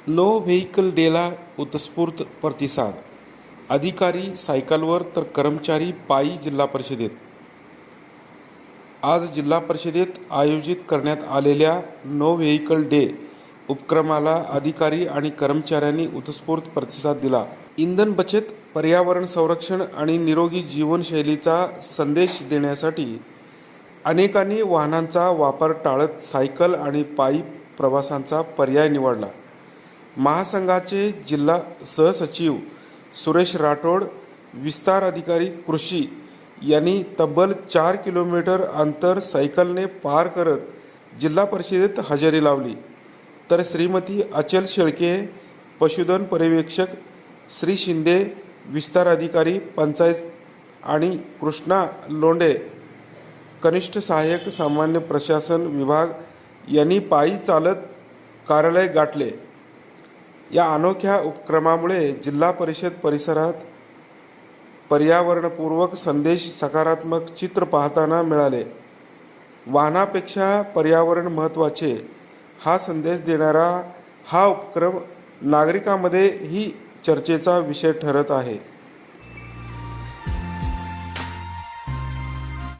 No vehicle डेला उत्स्फूर्त प्रतिसाद. अधिकारी सायकलवर तर कर्मचारी पायी जिल्हा परिषदेत. आज जिल्हा परिषदेत आयोजित करण्यात आलेल्या नो व्हेइकल डे उपक्रमाला अधिकारी आणि कर्मचाऱ्यांनी उत्स्फूर्त प्रतिसाद दिला. इंधन बचत, पर्यावरण संरक्षण आणि निरोगी जीवनशैलीचा संदेश देण्यासाठी अनेकांनी वाहनांचा वापर टाळत सायकल आणि पायी प्रवासाचा पर्याय निवडला. महासंघाचे जिल्हा सहसचिव सुरेश राठोड, विस्तार अधिकारी कृषी यांनी तब्बल 4 किलोमीटर अंतर सायकलने पार करत जिल्हा परिषदेत हजेरी लावली. तर श्रीमती अचल शेळके, पशुधन पर्यवेक्षक श्री शिंदे, विस्तार अधिकारी पंचायत आणि कृष्णा लोंढे, कनिष्ठ सहाय्यक सामान्य प्रशासन विभाग यांनी पायी चालत कार्यालय गाठले. या अनोख्या उपक्रमामुळे जिल्हा परिषद परिसरात पर्यावरणपूर्वक संदेश सकारात्मक चित्र पाहताना मिळाले. वाहनापेक्षा पर्यावरण महत्त्वाचे हा संदेश देणारा हा उपक्रम नागरिकांमध्ये ही चर्चेचा विषय ठरत आहे.